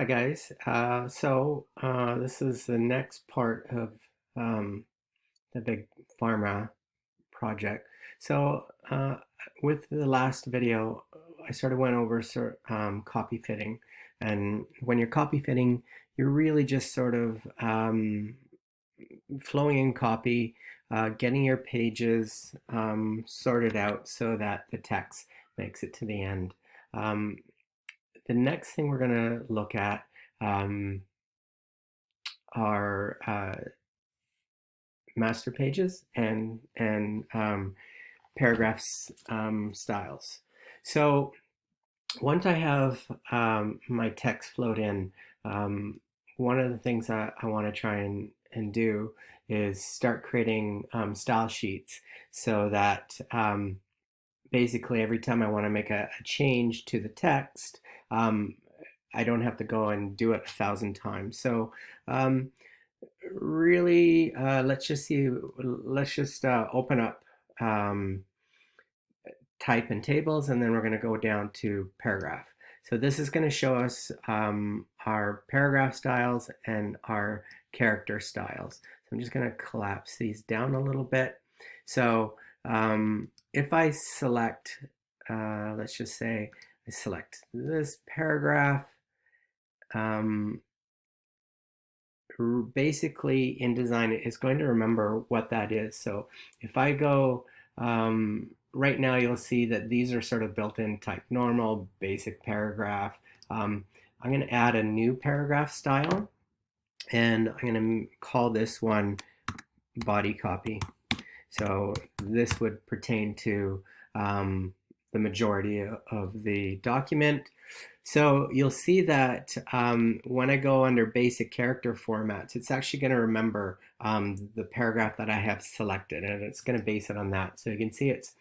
guys. This is the next part of um, the big pharma project. So with the last video, I sort of went over copy fitting, and when you're copy fitting, you're really just sort of flowing in copy, getting your pages sorted out so that the text makes it to the end. Um, the next thing we're going to look at um, are master pages and paragraphs styles. So once I have my text flowed in, um, one of the things that I want to try and do is start creating style sheets so that basically every time I want to make a change to the text, um, I don't have to go and do it 1,000 times. So um, really, let's just see, let's just open up um, type and tables, and then we're going to go down to paragraph. So this is going to show us our paragraph styles and our character styles. So I'm just going to collapse these down a little bit. So if I select, let's just say I select this paragraph, basically InDesign is going to remember what that is. So if I go, right now you'll see that these are sort of built-in type normal, basic paragraph. I'm going to add a new paragraph style, and I'm going to call this one body copy. So this would pertain to the majority of the document. So you'll see that when I go under basic character formats, it's actually going to remember the paragraph that I have selected, and it's going to base it on that. So you can see it's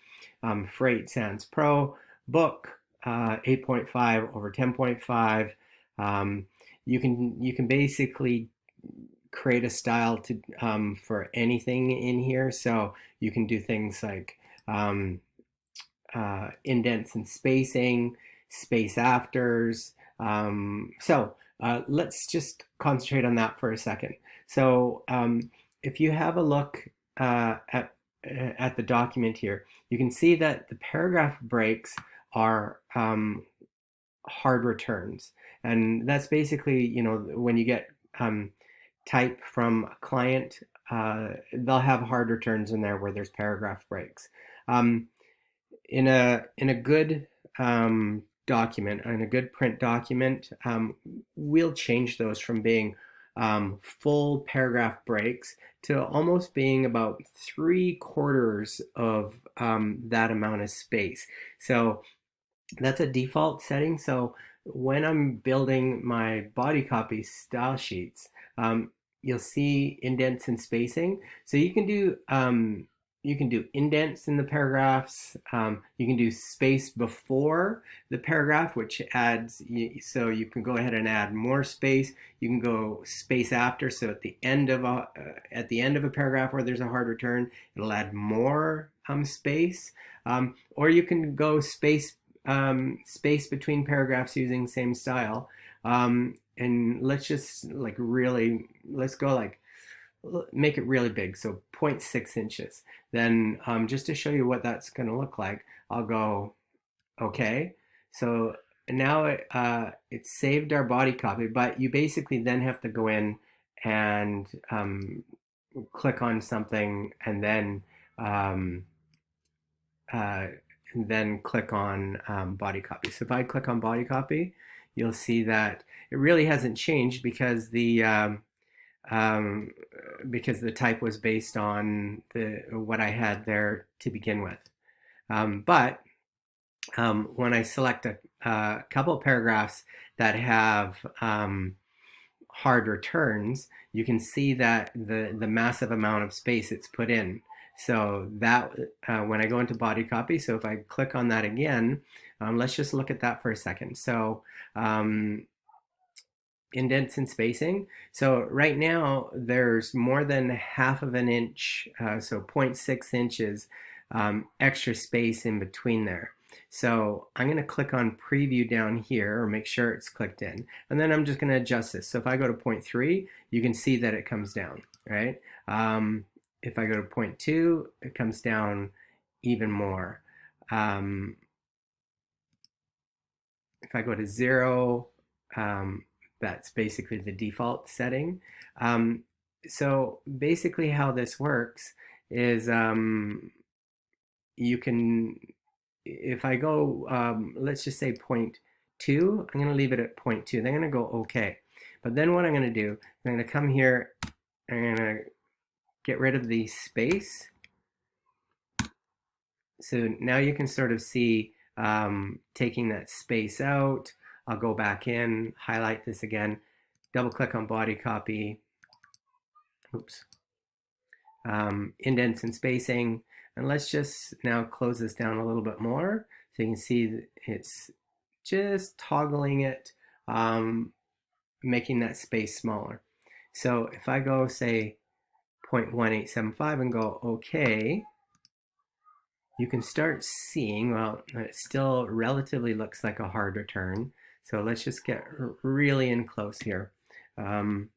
Freight Sans Pro, book 8.5 over 10.5. You can basically create a style to for anything in here. So you can do things like indents and spacing, space afters. Let's just concentrate on that for a second. So if you have a look at the document here, you can see that the paragraph breaks are hard returns. And that's basically, when you get type from a client, they'll have hard returns in there where there's paragraph breaks. In a good document, in a good print document, we'll change those from being full paragraph breaks to almost being about 3/4 of that amount of space. So that's a default setting. So when I'm building my body copy style sheets, you'll see indents and spacing. So you can do indents in the paragraphs. You can do space before the paragraph, which adds, so you can go ahead and add more space. You can go space after, so at the end of a paragraph where there's a hard return, it'll add more space. Or you can go space between paragraphs using same style. And let's just let's go make it really big, so 0.6 inches. Then just to show you what that's going to look like, I'll go okay. So now it's saved our body copy, but you basically then have to go in and click on something, and then click on body copy. So if I click on body copy, you'll see that it really hasn't changed because the type was based on what I had there to begin with. But when I select a couple paragraphs that have hard returns, you can see that the massive amount of space it's put in. So that when I go into body copy, so if I click on that again, let's just look at that for a second. So indents and spacing. So right now there's more than half of an inch, so 0.6 inches extra space in between there. So I'm going to click on preview down here, or make sure it's clicked in. And then I'm just going to adjust this. So if I go to 0.3, you can see that it comes down, right? If I go to 0.2, it comes down even more. If I go to 0, that's basically the default setting. So basically how this works is you can, if I go, let's just say 0.2, I'm going to leave it at 0.2. Then I'm going to go OK. But then what I'm going to do, I'm going to come here, I'm going to get rid of the space. So now you can sort of see taking that space out. I'll go back in, highlight this again, double click on body copy, oops, indents and spacing, and let's just now close this down a little bit more so you can see it's just toggling it, making that space smaller. So if I go say 0.1875 and go OK, you can start seeing, well, it still relatively looks like a hard return. So let's just get really in close here. Let's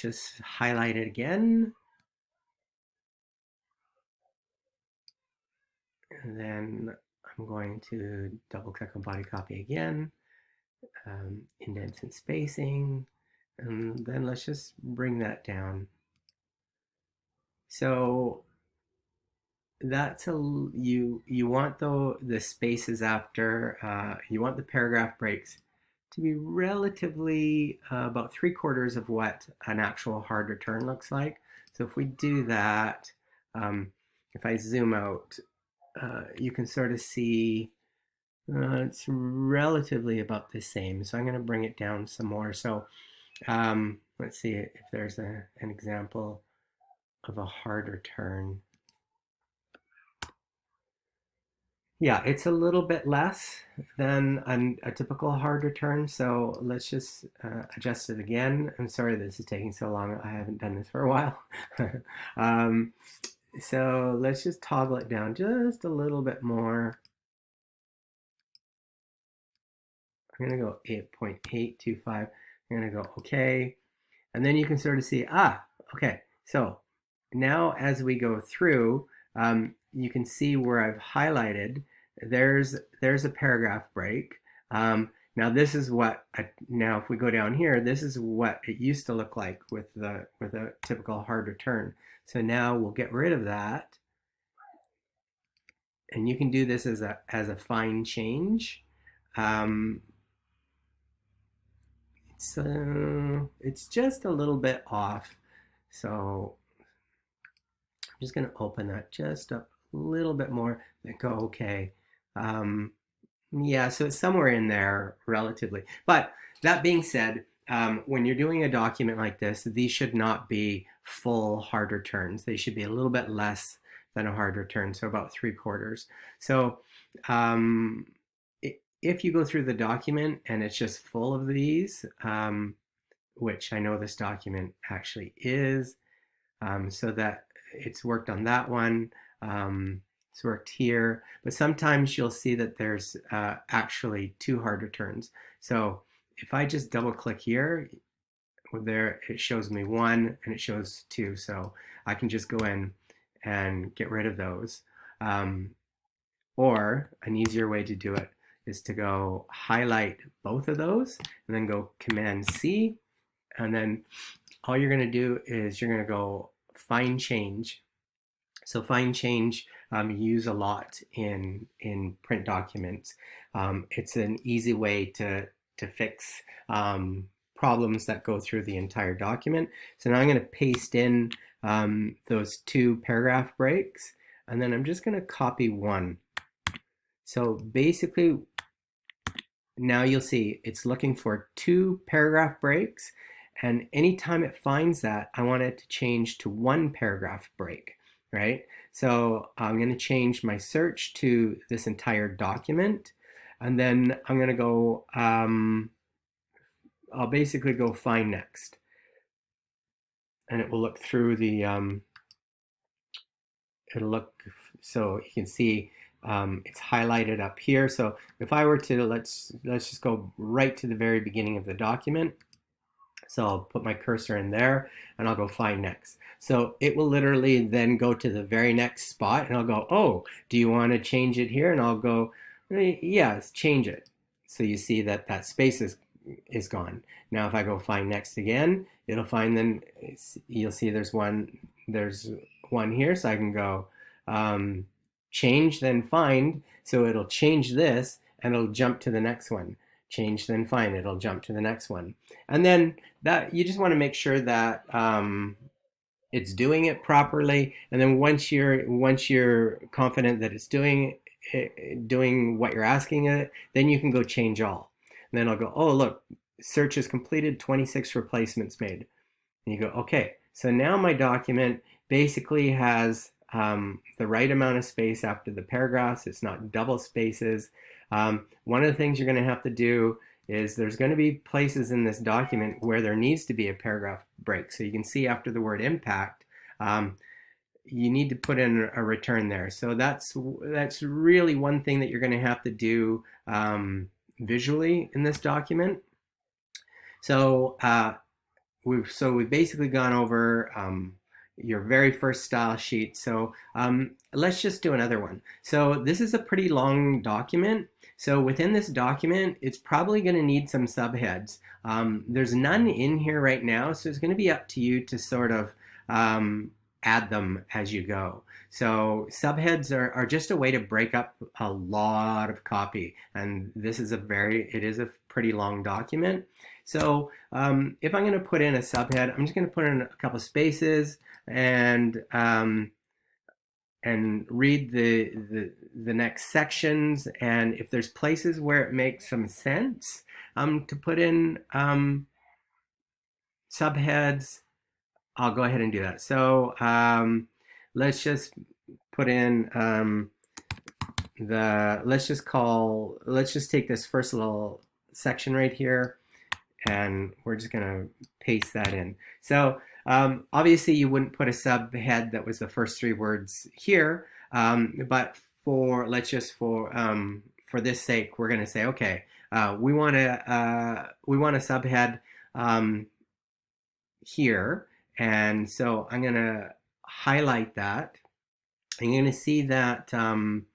just highlight it again. And then I'm going to double click on body copy again, indents and spacing, and then let's just bring that down. So that's you want the spaces after, you want the paragraph breaks to be relatively about 3/4 of what an actual hard return looks like. So if we do that, if I zoom out, you can sort of see it's relatively about the same. So I'm going to bring it down some more. So let's see if there's an example of a hard return. Yeah, it's a little bit less than a typical hard return. So let's just adjust it again. I'm sorry this is taking so long. I haven't done this for a while. um, so let's just toggle it down just a little bit more. I'm going to go 8.825. I'm going to go OK. And then you can sort of see, okay. So now as we go through, you can see where I've highlighted, there's a paragraph break. Now this is what, now if we go down here, this is what it used to look like with a typical hard return. So now we'll get rid of that. And you can do this as a fine change. It's just a little bit off. So I'm just going to open that just a little bit more and go OK. Yeah, so it's somewhere in there relatively. But that being said, when you're doing a document like this, these should not be full hard returns. They should be a little bit less than a hard return, so about 3/4. So if you go through the document and it's just full of these, which I know this document actually is, so that it's worked on that one. It's worked here, but sometimes you'll see that there's actually 2 hard returns. So if I just double click here, there it shows me 1 and it shows 2. So I can just go in and get rid of those. Or an easier way to do it is to go highlight both of those and then go Command C, and then all you're going to do is you're going to go fine change. So fine change you use a lot in print documents. It's an easy way to fix problems that go through the entire document. So now I'm going to paste in those 2 paragraph breaks, and then I'm just going to copy 1. So basically now you'll see it's looking for 2 paragraph breaks, and anytime it finds that, I want it to change to 1 paragraph break, right? So I'm going to change my search to this entire document, and then I'm going to go, I'll basically go find next, and it will look through the it'll look, so you can see it's highlighted up here. So if I were to, let's just go right to the very beginning of the document. So I'll put my cursor in there and I'll go find next. So it will literally then go to the very next spot and I'll go, oh, do you want to change it here? And I'll go, yes, change it. So you see that that space is gone. Now if I go find next again, it'll find, then you'll see there's one here. So I can go change, then find. So it'll change this and it'll jump to the next one. Change, then find, it'll jump to the next one. And then that you just want to make sure that it's doing it properly. And then once you're confident that it's doing what you're asking it, then you can go change all. And then I'll go, oh look, search is completed, 26 replacements made. And you go, okay, so now my document basically has the right amount of space after the paragraphs. It's not double spaces. One of the things you're going to have to do is there's going to be places in this document where there needs to be a paragraph break. So you can see after the word impact, you need to put in a return there. So that's really one thing that you're going to have to do visually in this document. So we've basically gone over your very first style sheet. So let's just do another one. So this is a pretty long document. So within this document, it's probably going to need some subheads. There's none in here right now, so it's going to be up to you to sort of add them as you go. So subheads are just a way to break up a lot of copy, and this is it is a pretty long document. So if I'm going to put in a subhead, I'm just going to put in a couple spaces and read the next sections. And if there's places where it makes some sense to put in subheads, I'll go ahead and do that. So let's just put in let's just take this first little section right here, and we're just going to paste that in. So obviously you wouldn't put a subhead that was the first three words here, but for this sake, we're going to say, okay, we want a subhead here, and so I'm going to highlight that. I'm going to see that I'm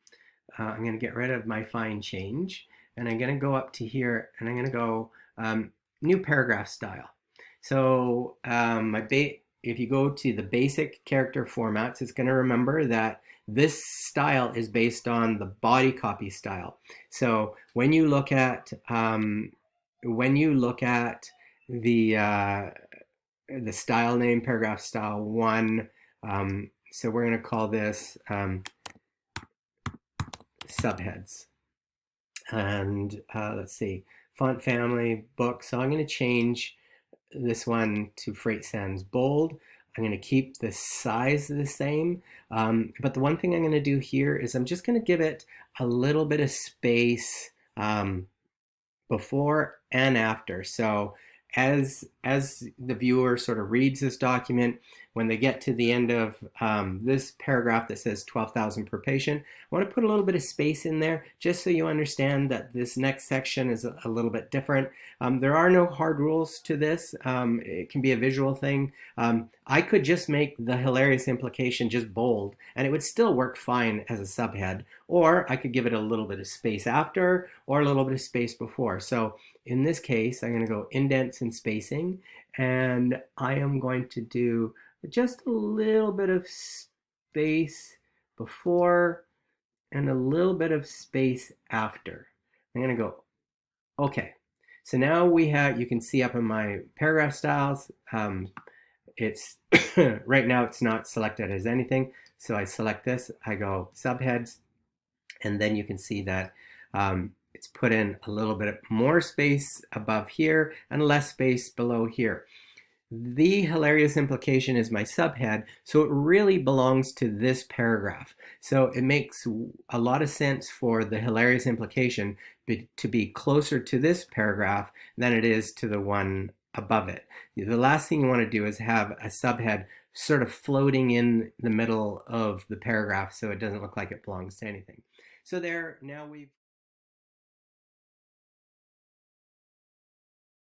going to get rid of my fine change, and I'm going to go up to here, and I'm going to go new paragraph style. So if you go to the basic character formats, it's going to remember that this style is based on the body copy style. So when you look at the style name, paragraph style 1, so we're going to call this subheads. And let's see, font family, book. So I'm going to change this one to Freight Sans Bold. I'm going to keep the size the same. But the one thing I'm going to do here is I'm just going to give it a little bit of space before and after. So as the viewer sort of reads this document, when they get to the end of this paragraph that says 12,000 per patient, I want to put a little bit of space in there just so you understand that this next section is a little bit different. There are no hard rules to this. It can be a visual thing. I could just make the hilarious implication just bold, and it would still work fine as a subhead, or I could give it a little bit of space after or a little bit of space before. So in this case, I'm going to go indents and spacing, and I am going to do just a little bit of space before and a little bit of space after. I'm going to go, okay. So now you can see up in my paragraph styles, it's right now it's not selected as anything. So I select this, I go subheads, and then you can see that it's put in a little bit more space above here and less space below here. The hilarious implication is my subhead, so it really belongs to this paragraph. So it makes a lot of sense for the hilarious implication to be closer to this paragraph than it is to the one above it. The last thing you want to do is have a subhead sort of floating in the middle of the paragraph so it doesn't look like it belongs to anything. So there, now we've